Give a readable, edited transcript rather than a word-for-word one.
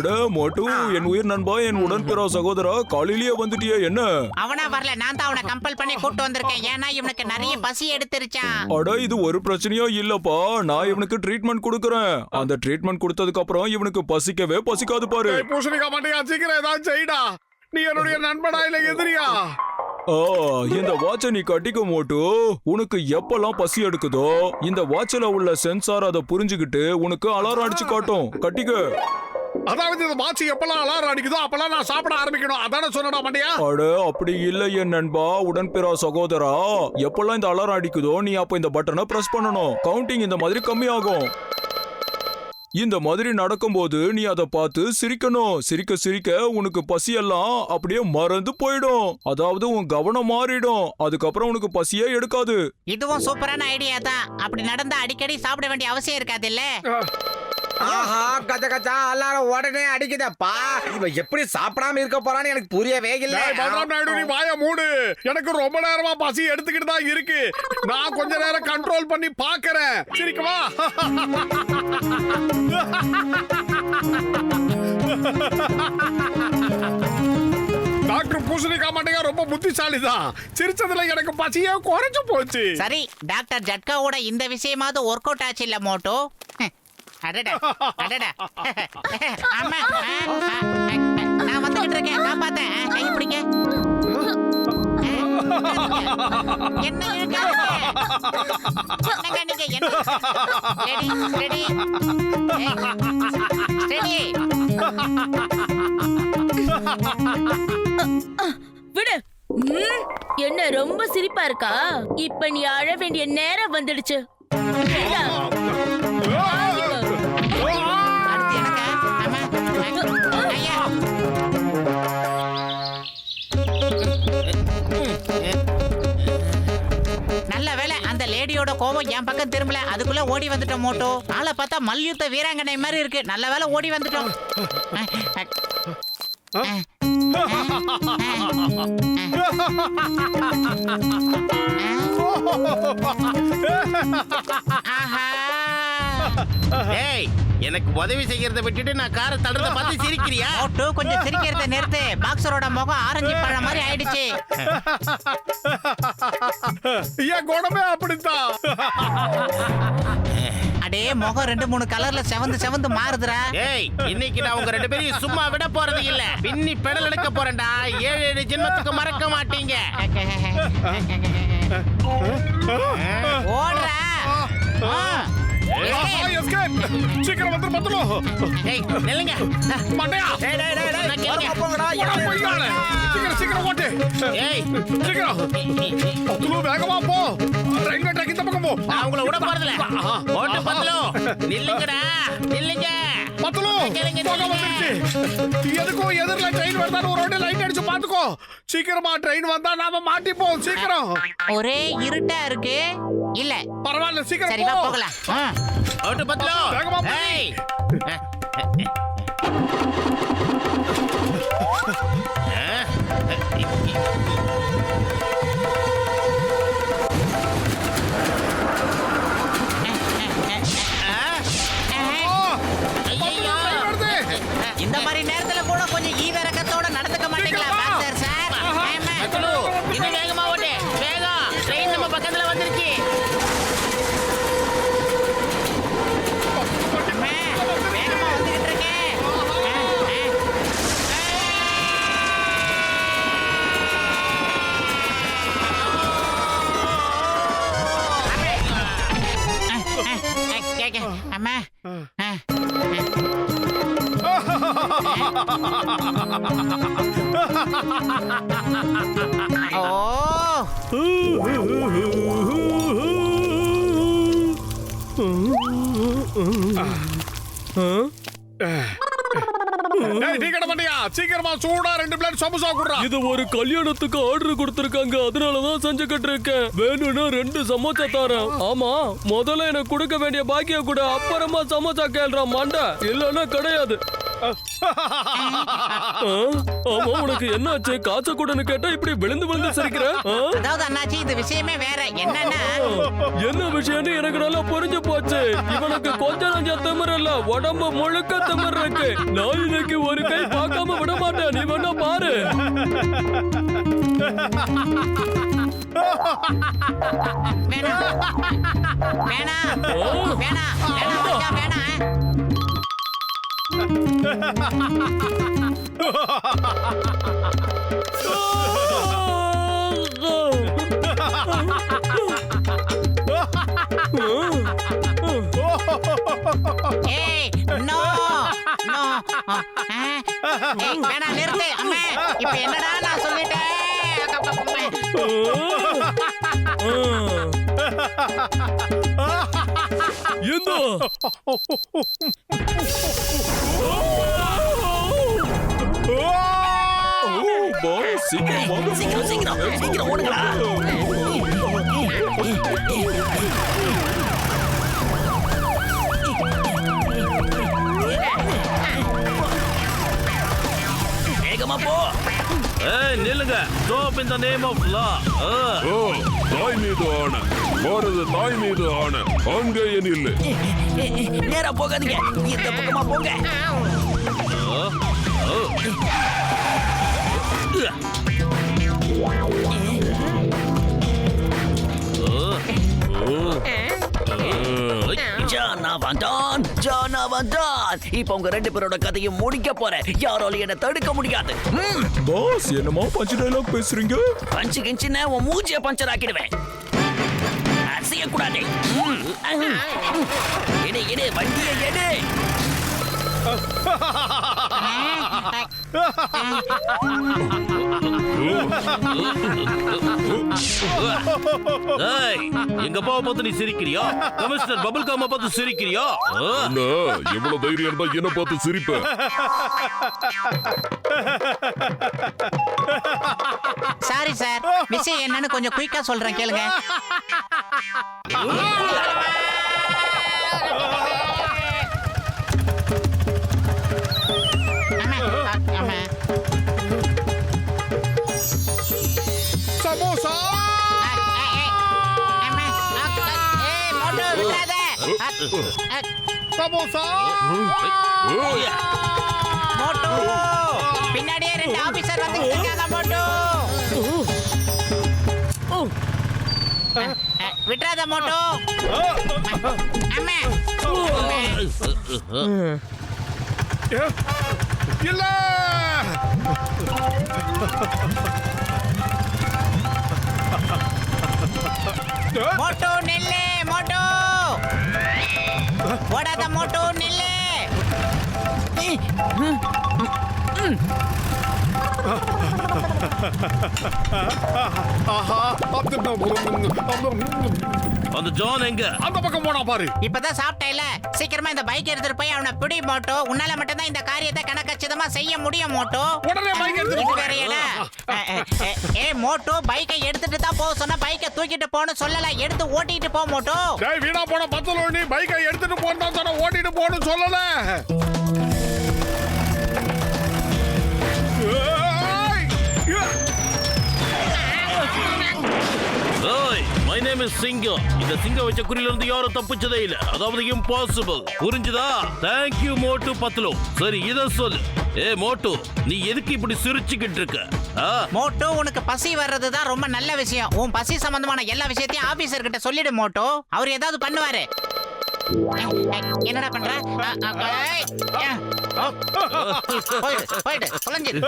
அட மோட்டு, என் உயிர் நண்பா, என் உடன்பிறா சகோதரா, காலையிலேயே வந்துட்டியே என்ன? அவனா வரல, நான் தான் அவனை கம்பல் பண்ணி கூட்டு வந்திருக்கேன். ஏன்னா இவனுக்கு நிறைய பசி எடுத்துருச்சான். அட இது ஒரு பிரச்சனையா இல்லப்பா, நான் இவனுக்கு ட்ரீட்மெண்ட் கொடுக்கறேன். அந்த ட்ரீட்மெண்ட் கொடுத்ததுக்கு அப்புறம் இவனுக்கு பசிக்கவே பசிக்காது பாரு. பூசணிக்கா மாட்டியா, சீக்கிரம் ஏதாவது செய்டா. நீ என்னுடைய நண்பனா இல்ல எதிரியா? இந்த வாட்சை நீ கட்டிக்க மோட்டு. உனக்கு எப்பெல்லாம் பசி எடுக்குதோ இந்த வாட்சில உள்ள சென்சார் அதை புரிஞ்சுக்கிட்டு உனக்கு அலாரம் அடிச்சு காட்டும். கட்டிக்க. அதாவது இந்த வாட்ச் எப்பெல்லாம் அலாரம் அடிக்குதோ அப்பெல்லாம் நான் சாப்பிட ஆரம்பிக்கணும், அதானே சொன்னடா மாட்டியா? அட அப்படி இல்ல என் நண்பா, உடன்பிறா சகோதரா. எப்பெல்லாம் இந்த அலாரம் அடிக்குதோ நீ அப்ப இந்த பட்டனை பிரஸ் பண்ணணும். கவுண்டிங் இந்த மாதிரி கம்மியாகும். இந்த மாதிரி நடக்கும்போது நீ அதை பார்த்து சிரிக்கணும். சிரிக்க சிரிக்க உனக்கு பசியெல்லாம் அப்படியே மறந்து போயிடும். அதாவது உன் கவனம் மாறிடும். அதுக்கப்புறம் உனக்கு பசியே எடுக்காது. இதுவும் சூப்பரான ஐடியா தான். அப்படி நடந்தா அடிக்கடி சாப்பிட வேண்டிய அவசியம் இருக்காது இல்ல? ஆஹா, கச்ச கச்சா அலாரம் உடனே அடிக்குதப்பா. இவன் எப்படி சாப்பிடாம இருக்க போறான்னு எனக்கு புரியவே இல்ல. பலராம் நாயுடு, நீ வாய மூடு. எனக்கு ரொம்ப நேரமா பசி எடுத்துக்கிட்டு தான் இருக்கு. நான் கொஞ்ச நேரம் கண்ட்ரோல் பண்ணி பாக்குறேன். சிரிக்கவா? டாக்டர் பூசணிக்கா மாட்டேங்க ரொம்ப புத்திசாலிதான். சிரிச்சதுல எனக்கு பசியே குறைஞ்சு போச்சு. சரி, டாக்டர் ஜட்காவோட இந்த விஷயமாவது ஒர்க் அவுட் ஆச்சு இல்ல மோட்டோ? அடடா அடடா. ஆமா, நான் வந்துகிட்டு இருக்கேன். நான் பார்த்தேன். கை பிடிங்க. என்ன இழுக்காதீங்க. என்னங்க நீங்க என்ன? Ready ready ready. விடு. என்ன ரொம்ப சிரிப்பா இருக்கா? இப்ப நீ அழ வேண்டிய நேரம் வந்துடுச்சு. அடுத்து எனக்கு. ஆமா. ஐயா. நல்ல வேளை அந்த லேடியோட கோபம் என் பக்கம் திரும்பல. அதுக்குள்ள ஓடி வந்துட்டோம் மோட்டோ. ஆளை பார்த்தா மல்யுத்த வீராங்கனை மாதிரி இருக்கு. நல்ல வேளை ஓடி வந்துட்டோம். ஆஹா. ஏய், எனக்கு உதவி செய்யறத விட்டுட்டு நான் காரை தள்ளுறத பார்த்து சிரிக்கிறியா? மோட்டோ, கொஞ்சம் சிரிக்கிறத நிறுத்து. பாக்ஸரோட முகம் ஆரஞ்சு பழம் மாதிரி ஆயிடுச்சு. என் குணமே அப்படித்தான். அடே, முகம் 2-3 கலர்ல செவந்து மாறுதுடா. ஏய், இன்னைக்கு நான் உங்க 2 பேரையும் சும்மா விட போறது இல்ல. பின்னி பெடல் எடுக்க போறேன்டா. 7 ஜென்மத்துக்கு மறக்க மாட்டீங்க. ஓடுறா. சீக்கிரம் வந்து பத்தலும். ஏய், நில்லுங்க. மாட்டையா? டேய் டேய் டேய், நான் கேளுங்க. சீக்கிரம் ஓட்டு. ஏய், சீக்கிரம் பத்தலும், வேகமா போ. ட்ரெயின் ட்ராக் இந்த பக்கம் போ. நான் உங்களை விட போறதில்ல. ஓட்டு பத்தலும். நில்லுங்கடா, நில்லுங்க. பத்தலும், போக வந்துருச்சு. எதுக்கும் எதிரில ட்ரெயின் வருதான்னு ஒரு ரோடு லைட் அடிச்சு பாத்துக்கோ. சீக்கிரமா ட்ரெயின் வந்தா நாம மாட்டிப்போம். சீக்கிரம். ஒரே இருட்டா இருக்கு. இல்ல பரவாயில்ல, சரி சீக்கிரம் வா போ. போகலாம். ஓட்டு பத்தலும். வேகமா போ. ஏய். இந்த மாதிரி நேரத்துல கூட கொஞ்சம் ஈவிரக்கத்தோட நடந்துக்க மாட்டீங்களா மாஸ்டர் சார்? பத்தலு, இன்னும் வேகமா ஓட்டு. வேகம். ட்ரெயின் நம்ம பக்கத்துல வந்துருச்சு. வேகமா வந்துகிட்டு இருக்கேன். அம்மா. சீக்கிரமா சூடா 2 பிளேட் சமோசா குடுறா. இது ஒரு கல்யாணத்துக்கு ஆர்டர் கொடுத்திருக்காங்க, அதனாலதான் செஞ்சுக்கிட்டு இருக்கேன். வேணும்னா 2 சமோசா தரேன். ஆமா, முதல்ல எனக்கு கொடுக்க வேண்டிய பாக்கிய கூட, அப்புறமா சமோசா கேள்றான் மண்டை. இல்லன்னா கிடையாது. ஆமா, உனக்கு என்னாச்சு? காய்ச்ச கூடன்னு கேட்டா இப்படி விழுந்து விழுந்து சிரிக்கிற? அதாவது அண்ணாச்சி இந்த விஷயமே வேற என்னன்னா என்ன விஷயம்னு எனக்கு நல்லா புரிஞ்சு போச்சு. இவனுக்கு கொஞ்சம் நஞ்சம் திமிரு இல்ல, உடம்பு முழுக்க திமிரு இருக்கு. நான் இன்னைக்கு ஒரு கை பார்க்காம விட மாட்டேன். நீ வேணா பாரு. வேணாம் வேணாம் வேணாம் வேணாம் மச்சான், வேணாம். ஏய் நோ நோ வேணாம், நிறுத்து அம்மா. இப்ப என்னடா நான் சொல்லிட்டேன். இந்தா. பாஸ் சீக்கிரம் வாங்க. சீக்கிரம் ஓடுங்கடா. வேகமா போ. ஏய் நில்லுங்க. Stop in the name of law. ஓ, தாய் மீது ஆணை. பாரத தாய் மீது ஆணை. அங்கேயே நில்லு. நேரா போகாதீங்க, இந்த பக்கமா போங்க. ஜானவந்தான். இப்ப உங்க ரெண்டு பேரோட கதையை முடிக்க போறேன். யாராலும் என்ன தடுக்க முடியாது. பாஸ் என்னமா பஞ்சு டைலாக் பேசுறீங்க? பஞ்சு கிஞ்சின உன் மூச்சிய பஞ்சர் ஆக்கிடுவேன். செய்யக்கூடாது. எடு எடு, வண்டியை எடு. ஏய் எங்க அப்பாவை பார்த்து நீ சிரிக்கிறியா? கமிஷனர் பபிள் காம பார்த்து சிரிக்கிறியா? அண்ணா, எவ்வளவு தைரியம் இருந்தா என்ன பார்த்து சிரிப்ப? சாரி சார், விஷயம் என்னன்னு கொஞ்சம் குயிக்கா சொல்றேன் கேளுங்க. சமோசா சமோசா. மோட்டு பின்னாடியே ரெண்டு ஆபீசர் வந்து இருக்காங்க. மோட்டு விட்டுறாத மோட்டு. அம்மா இல்ல மோட்டு நில்லு. மோட்டு ஓடாத. மோட்டு நில்லு. அந்த ஜான் எங்க? அந்த பக்கம் போனா பாரு. இப்பதான் சாப்பிட்டேல, சீக்கிரமா இந்த பைக் எடுத்துட்டு போய் அவனை பிடி. மோட்டு உன்னால மட்டும்தான் இந்த காரியத்தை கணக்கச்சிதமா செய்ய முடியும். மோட்டு உடனே பைக் எடுத்துட்டு இது போ. வேறயடா. மோட்டு பைக்கை எடுத்துட்டு தான் போக சொன்னா, பைக்கை தூக்கிட்டு போன்னு சொல்லல, எடுத்து ஓட்டிட்டு போ. மோட்டு டேய், வீணா போன பத்தல நீ பைக்கை எடுத்துட்டு போறதா சொன்ன, ஓட்டிட்டு போன்னு சொல்லல. ஏய் மை நேம் இஸ் சிங்கம். இந்த சிங்கம் வச்ச குறியில இருந்து யாரும் தப்பிச்சதே இல்ல. அதாவது இம்பாசிபிள். புரிஞ்சுதா? தேங்க் யூ மோட்டு பத்லு. சரி இத சொல்லு. மோட்டு, நீ எதுக்கு இப்படி சிரிச்சுக்கிட்டு இருக்க? மோட்டு, உனக்கு பசி வர்றதுதான் ரொம்ப நல்ல விஷயம். உன் பசி சம்பந்தமான எல்லா விஷயத்தையும் ஆபீசர் கிட்ட சொல்லிடு. மோட்டு அவர் ஏதாவது பண்ணுவாரு. என்னடா பண்ற? போயிடு தொலைஞ்சிடு.